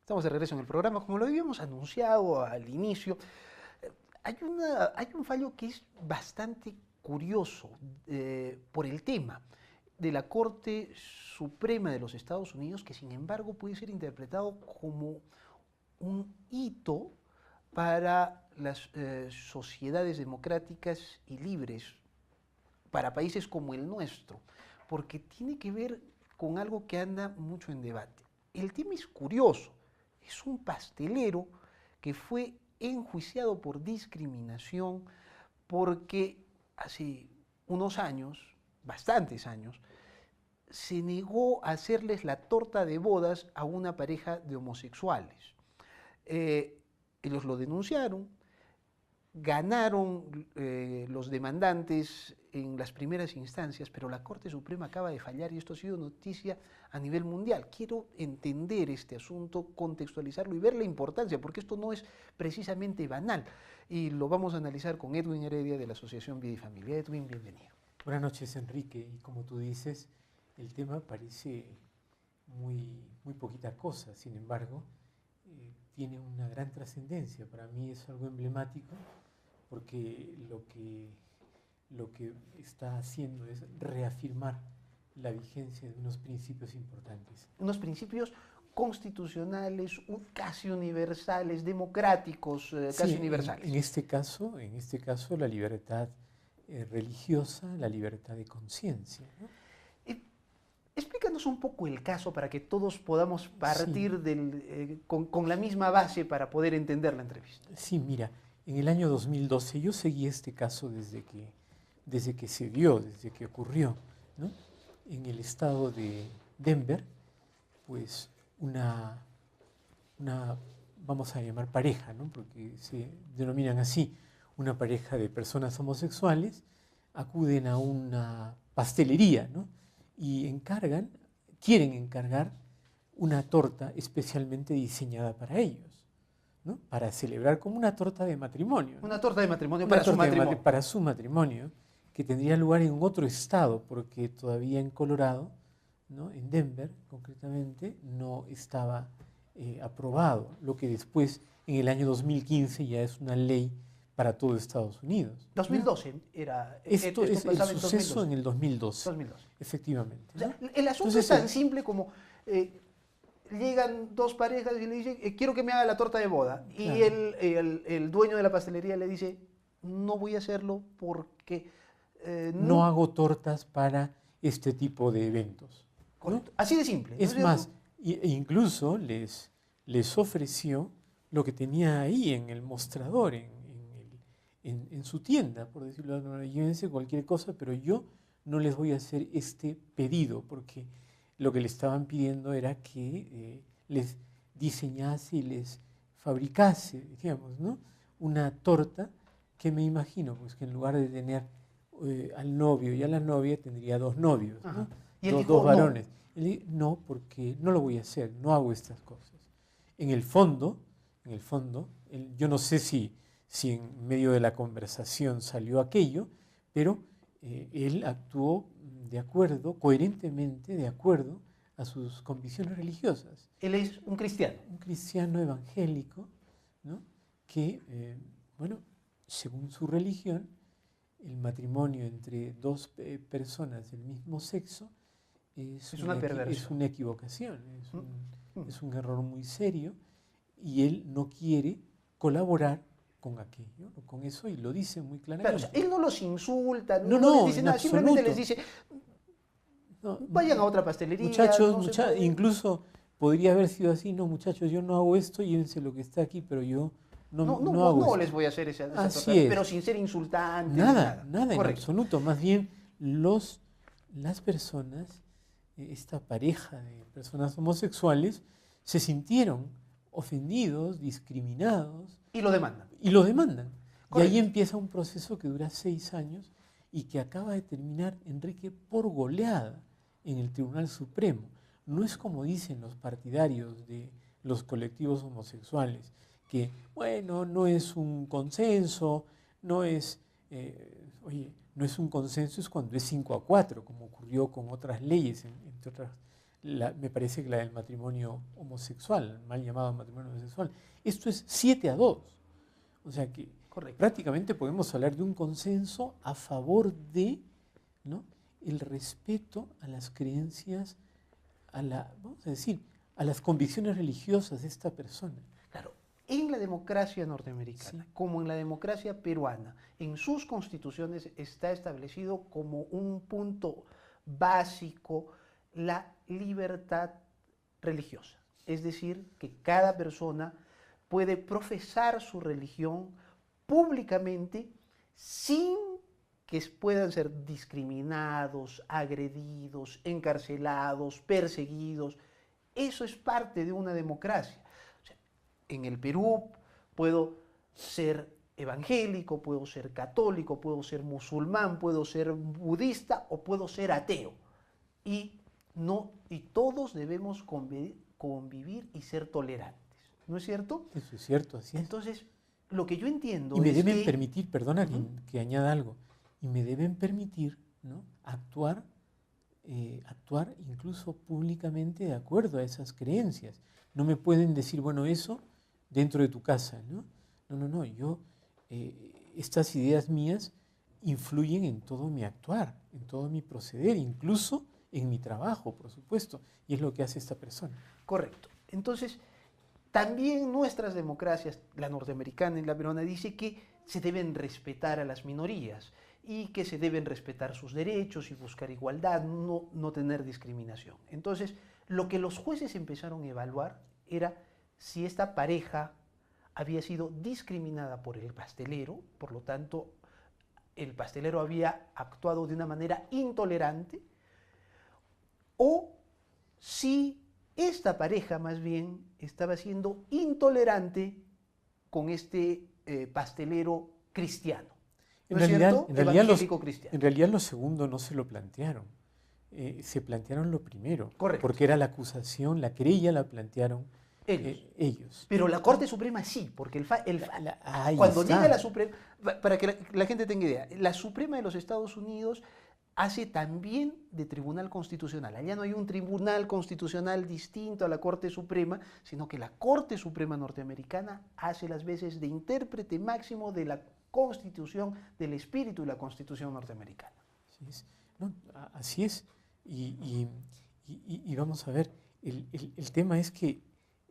Estamos de regreso en el programa. Como lo habíamos anunciado al inicio, hay un fallo que es bastante curioso por el tema de la Corte Suprema de los Estados Unidos, que sin embargo puede ser interpretado como un hito para las sociedades democráticas y libres, para países como el nuestro, porque tiene que ver con algo que anda mucho en debate. El tema es curioso, es un pastelero que fue enjuiciado por discriminación porque hace unos años, bastantes años, se negó a hacerles la torta de bodas a una pareja de homosexuales. Ellos lo denunciaron, ganaron los demandantes en las primeras instancias, pero la Corte Suprema acaba de fallar y esto ha sido noticia a nivel mundial. Quiero entender este asunto, contextualizarlo y ver la importancia, porque esto no es precisamente banal. Y lo vamos a analizar con Edwin Heredia de la Asociación Vida y Familia. Edwin, bienvenido. Buenas noches, Enrique. Y como tú dices, el tema parece muy poquita cosa, sin embargo, tiene una gran trascendencia. Para mí es algo emblemático porque lo que está haciendo es reafirmar la vigencia de unos principios importantes. Unos principios constitucionales, casi universales, democráticos, casi universales. En este caso la libertad religiosa, la libertad de conciencia, ¿no? Explícanos un poco el caso para que todos podamos partir con la misma base para poder entender la entrevista. Sí, mira, en el año 2012 yo seguí este caso desde que se dio, desde que ocurrió, ¿no? En el estado de Denver, pues vamos a llamar pareja, ¿no? Porque se denominan así, una pareja de personas homosexuales acuden a una pastelería, ¿no? Y quieren encargar una torta especialmente diseñada para ellos, ¿no? Para celebrar como una torta de matrimonio, ¿no? Una torta de matrimonio para su matrimonio. Para su matrimonio, que tendría lugar en otro estado, porque todavía en Colorado, ¿no? En Denver concretamente, no estaba aprobado, lo que después en el año 2015 ya es una ley para todo Estados Unidos. 2012 era esto es el suceso en el 2012. Efectivamente. O sea, el asunto es tan simple como llegan dos parejas y le dicen, quiero que me haga la torta de boda. Claro. Y el dueño de la pastelería le dice, no voy a hacerlo porque... no hago tortas para este tipo de eventos, ¿no? Así de simple. Es más, incluso les ofreció lo que tenía ahí en el mostrador, en su tienda, por decirlo de alguna manera. Llévense cualquier cosa, pero yo no les voy a hacer este pedido, porque lo que le estaban pidiendo era que les diseñase y les fabricase, digamos, ¿no? Una torta que me imagino, pues que en lugar de tener al novio y a la novia, tendría dos novios, ¿no? ¿Y dos varones. Él dijo, no, porque no lo voy a hacer, no hago estas cosas. En el fondo, yo no sé si en medio de la conversación salió aquello, pero él actuó coherentemente de acuerdo a sus convicciones religiosas. Él es un cristiano. Un cristiano evangélico, ¿no? Que, según su religión, el matrimonio entre dos personas del mismo sexo es una equivocación, es un error muy serio, y él no quiere colaborar con aquello, con eso, y lo dice muy claramente. Claro, o sea, él no los insulta, no les dice nada, simplemente les dice, vayan a otra pastelería. Muchachos, incluso podría haber sido así, no muchachos, yo no hago esto, llévense lo que está aquí, pero yo no hago esto. No les voy a hacer esa torta, pero sin ser insultante. Nada en absoluto, más bien las personas, esta pareja de personas homosexuales, se sintieron ofendidos, discriminados. Y lo demandan. Y ahí empieza un proceso que dura 6 años y que acaba de terminar, Enrique, por goleada en el Tribunal Supremo. No es como dicen los partidarios de los colectivos homosexuales, que, bueno, no es un consenso, no es un consenso, es cuando es 5-4, como ocurrió con otras leyes, entre otras me parece que la del matrimonio homosexual, mal llamado matrimonio homosexual. Esto es 7-2. O sea que Correcto. prácticamente podemos hablar de un consenso a favor de, ¿no?, el respeto a las creencias, vamos a decir, a las convicciones religiosas de esta persona. Claro, en la democracia norteamericana, Sí. como en la democracia peruana, en sus constituciones está establecido como un punto básico la libertad religiosa. Es decir, que cada persona puede profesar su religión públicamente sin que puedan ser discriminados, agredidos, encarcelados, perseguidos. Eso es parte de una democracia. O sea, en el Perú puedo ser evangélico, puedo ser católico, puedo ser musulmán, puedo ser budista o puedo ser ateo. Y todos debemos convivir y ser tolerantes. ¿No es cierto? Eso es cierto, así es. Entonces, lo que yo entiendo Y me es deben que... permitir, perdona que añada algo, y me deben permitir, ¿no?, actuar incluso públicamente de acuerdo a esas creencias. No me pueden decir, bueno, eso dentro de tu casa, ¿no? No, estas ideas mías influyen en todo mi actuar, en todo mi proceder, incluso en mi trabajo, por supuesto, y es lo que hace esta persona. Correcto. Entonces, también nuestras democracias, la norteamericana y la peruana, dice que se deben respetar a las minorías y que se deben respetar sus derechos y buscar igualdad, no tener discriminación. Entonces, lo que los jueces empezaron a evaluar era si esta pareja había sido discriminada por el pastelero, por lo tanto, el pastelero había actuado de una manera intolerante, o si esta pareja más bien estaba siendo intolerante con este pastelero cristiano. ¿No es cierto? Evangélico cristiano. En realidad lo segundo no se lo plantearon, se plantearon lo primero. Correcto. Porque era la acusación, la querella la plantearon ellos. Pero la Corte Suprema sí, porque cuando está. llega la Suprema, para que la gente tenga idea, la Suprema de los Estados Unidos hace también de tribunal constitucional. Allá no hay un tribunal constitucional distinto a la Corte Suprema, sino que la Corte Suprema norteamericana hace las veces de intérprete máximo de la Constitución, del espíritu de la Constitución norteamericana. Así es. Y vamos a ver, el tema es que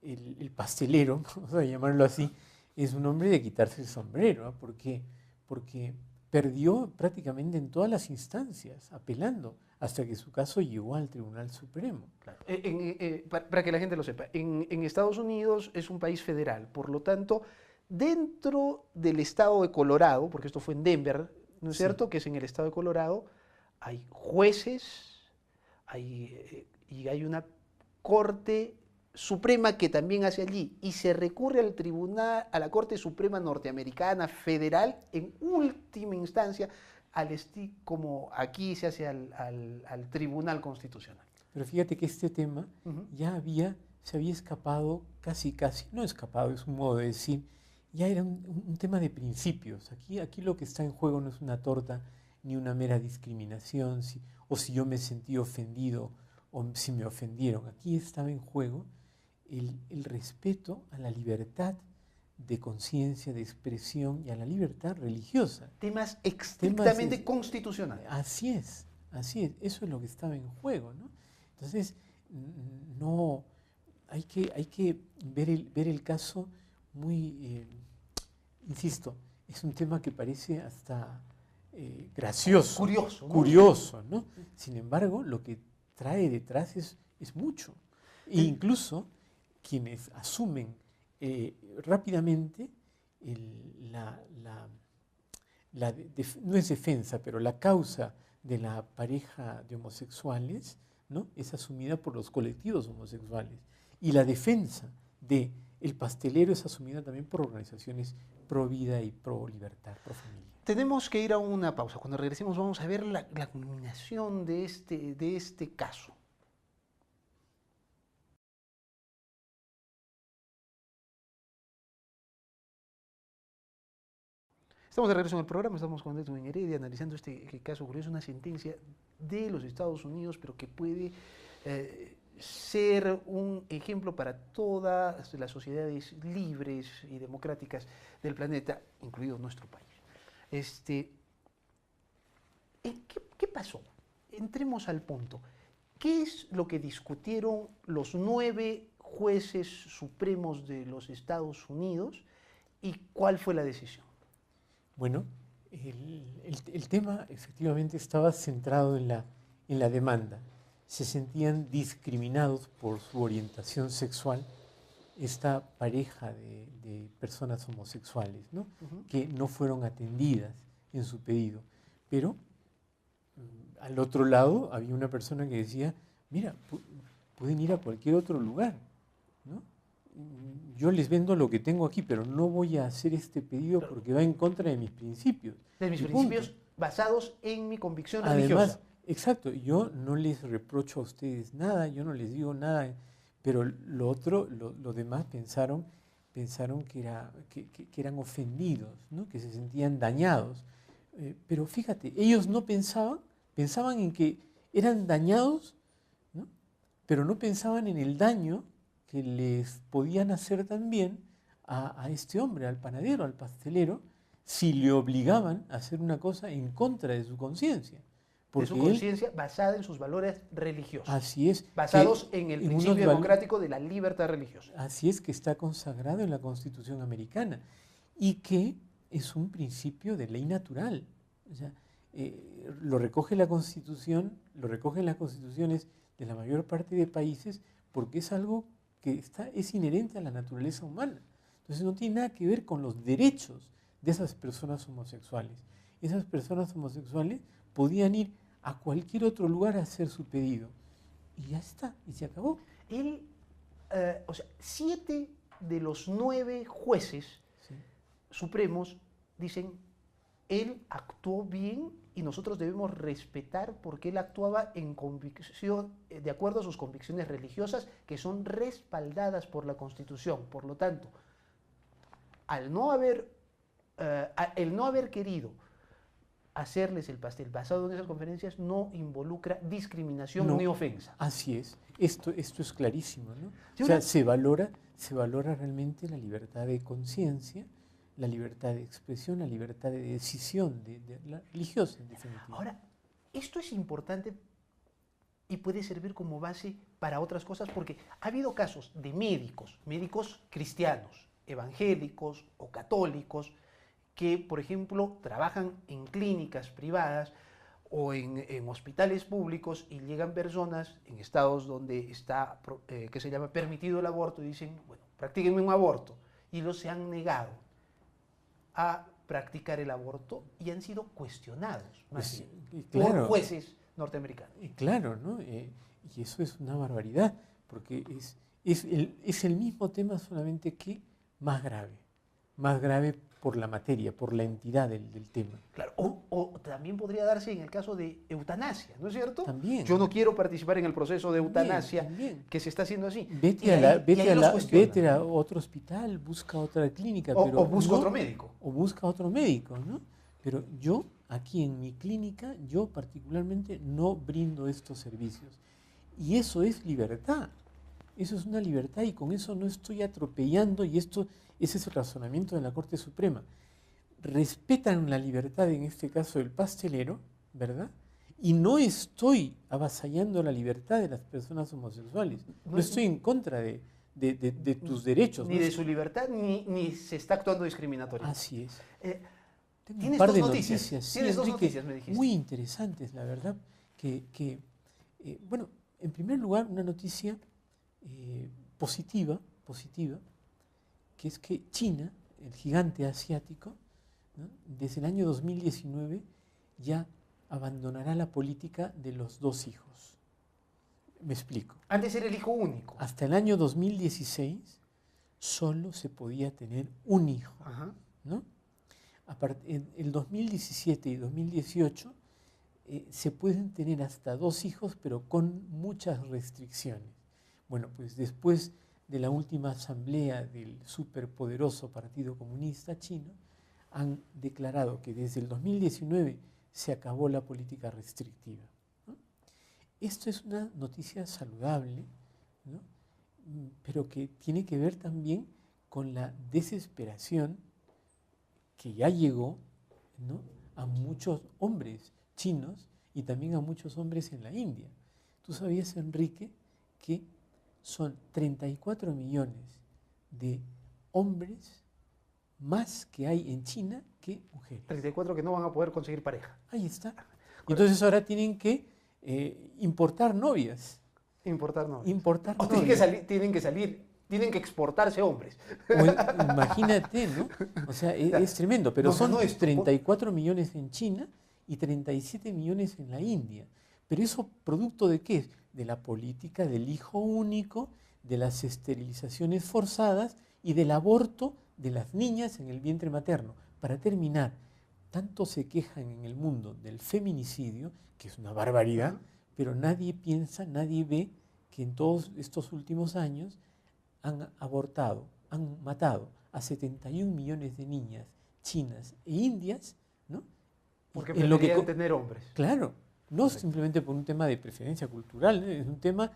el pastelero, vamos a llamarlo así, es un hombre de quitarse el sombrero, ¿no? Porque perdió prácticamente en todas las instancias, apelando, hasta que su caso llegó al Tribunal Supremo. Claro. Para que la gente lo sepa, en Estados Unidos es un país federal, por lo tanto, dentro del estado de Colorado, porque esto fue en Denver, ¿no es cierto?, que es en el estado de Colorado, hay jueces, y hay una Corte Suprema que también hace allí, y se recurre al tribunal, a la Corte Suprema norteamericana federal, en última instancia, como aquí se hace al Tribunal Constitucional. Pero fíjate que este tema ya se había escapado, casi, no escapado, es un modo de decir, ya era un tema de principios. Aquí lo que está en juego no es una torta ni una mera discriminación, o si yo me sentí ofendido o si me ofendieron. Aquí estaba en juego el respeto a la libertad de conciencia, de expresión y a la libertad religiosa. Temas estrictamente constitucionales. Así es, eso es lo que estaba en juego, ¿no? Entonces, no, hay que ver el caso muy, insisto, es un tema que parece hasta gracioso, curioso, ¿no? Sin embargo, lo que trae detrás es mucho. E incluso quienes asumen rápidamente no es defensa, pero la causa de la pareja de homosexuales, ¿no?, es asumida por los colectivos homosexuales. Y la defensa del pastelero es asumida también por organizaciones pro vida y pro libertad, pro familia. Tenemos que ir a una pausa. Cuando regresemos vamos a ver la culminación de este caso. Estamos de regreso en el programa, estamos con Edwin Heredia analizando este caso curioso, una sentencia de los Estados Unidos, pero que puede ser un ejemplo para todas las sociedades libres y democráticas del planeta, incluido nuestro país. Este, ¿Qué pasó? Entremos al punto. ¿Qué es lo que discutieron los 9 jueces supremos de los Estados Unidos y cuál fue la decisión? Bueno, el tema efectivamente estaba centrado en la demanda. Se sentían discriminados por su orientación sexual esta pareja de personas homosexuales, ¿no? Que no fueron atendidas en su pedido. Pero al otro lado había una persona que decía, mira, pueden ir a cualquier otro lugar, ¿no? Yo les vendo lo que tengo aquí, pero no voy a hacer este pedido porque va en contra de mis principios. De mis Y principios punto. basados en mi convicción Además, religiosa. exacto, yo no les reprocho a ustedes nada, yo no les digo nada, pero lo demás pensaron que eran ofendidos, ¿no? Que se sentían dañados. Pero fíjate, ellos no pensaban en que eran dañados, ¿no? Pero no pensaban en el daño que les podían hacer también a este hombre, al panadero, al pastelero, si le obligaban a hacer una cosa en contra de su conciencia. De su conciencia basada en sus valores religiosos. Así es. Basados en el principio democrático de la libertad religiosa. Así es, que está consagrado en la Constitución americana y que es un principio de ley natural. O sea, lo recoge la Constitución, lo recogen las constituciones de la mayor parte de países porque es algo que es inherente a la naturaleza humana. Entonces no tiene nada que ver con los derechos de esas personas homosexuales. Esas personas homosexuales podían ir a cualquier otro lugar a hacer su pedido. Y ya está, y se acabó. O sea, 7 de los 9 jueces supremos dicen, él actuó bien y nosotros debemos respetar porque él actuaba en convicción, de acuerdo a sus convicciones religiosas que son respaldadas por la Constitución. Por lo tanto, el no haber querido hacerles el pastel basado en esas conferencias no involucra discriminación ni ofensa. Así es. Esto es clarísimo, ¿no? O sea, se valora realmente la libertad de conciencia, la libertad de expresión, la libertad de decisión de la religiosa, en definitiva. Ahora, esto es importante y puede servir como base para otras cosas porque ha habido casos de médicos cristianos, evangélicos o católicos, que, por ejemplo, trabajan en clínicas privadas o en hospitales públicos y llegan personas en estados donde está, que se llama permitido el aborto y dicen, bueno, practíquenme un aborto. Y los se han negado a practicar el aborto y han sido cuestionados más bien, por jueces norteamericanos. Claro, ¿no? Y eso es una barbaridad, porque es el mismo tema, solamente que más grave por la materia, por la entidad del tema. Claro, o también podría darse en el caso de eutanasia, ¿no es cierto? También. Yo no quiero participar en el proceso de eutanasia que se está haciendo así. Vete a otro hospital, busca otra clínica. O busca otro médico. O busca otro médico, ¿no? Pero yo, aquí en mi clínica, yo particularmente no brindo estos servicios. Y eso es libertad. Eso es una libertad y con eso no estoy atropellando, y ese es el razonamiento de la Corte Suprema. Respetan la libertad, en este caso del pastelero, ¿verdad? Y no estoy avasallando la libertad de las personas homosexuales. No estoy en contra de tus derechos. Ni de su libertad, ni se está actuando discriminatorio. Así es. Tengo un par de noticias. Sí, Enrique, 2 noticias, me dijiste. Muy interesantes, la verdad. Bueno, en primer lugar, una noticia positiva, que es que China, el gigante asiático, ¿no?, desde el año 2019 ya abandonará la política de los 2 hijos. Me explico. Antes era el hijo único. Hasta el año 2016 solo se podía tener un hijo, ¿no? En el 2017 y 2018 se pueden tener hasta 2 hijos, pero con muchas restricciones. Bueno, pues después de la última asamblea del superpoderoso Partido Comunista Chino, han declarado que desde el 2019 se acabó la política restrictiva, ¿no? Esto es una noticia saludable ¿no? Pero que tiene que ver también con la desesperación que ya llegó, ¿no?, a muchos hombres chinos y también a muchos hombres en la India. ¿Tú sabías, Enrique, que son 34 millones de hombres más que hay en China que mujeres? 34 que no van a poder conseguir pareja. Ahí está. Y entonces ahora tienen que importar novias. Importar novias. Importar O novias. tienen que exportarse hombres. Imagínate, ¿no? O sea, es tremendo, pero Nos son ganó esto. 34 millones en China y 37 millones en la India. ¿Pero eso producto de qué? De la política del hijo único, de las esterilizaciones forzadas y del aborto de las niñas en el vientre materno. Para terminar, tanto se quejan en el mundo del feminicidio, que es una barbaridad, pero nadie piensa, nadie ve que en todos estos últimos años han abortado, han matado a 71 millones de niñas chinas e indias, ¿no? Porque En lo que preferían tener hombres. Claro, no simplemente por un tema de preferencia cultural, ¿no? Es un tema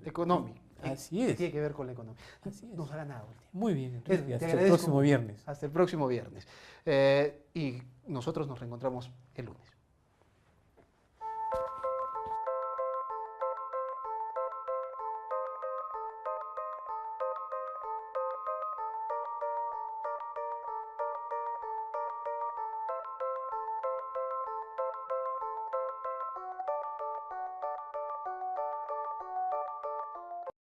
Económico. Así Que es. tiene que ver con la economía. Así es. Nos ha ganado el tiempo. Muy bien, Enrique. Te Hasta el agradezco próximo mucho. viernes. Hasta el próximo viernes. Y nosotros nos reencontramos el lunes.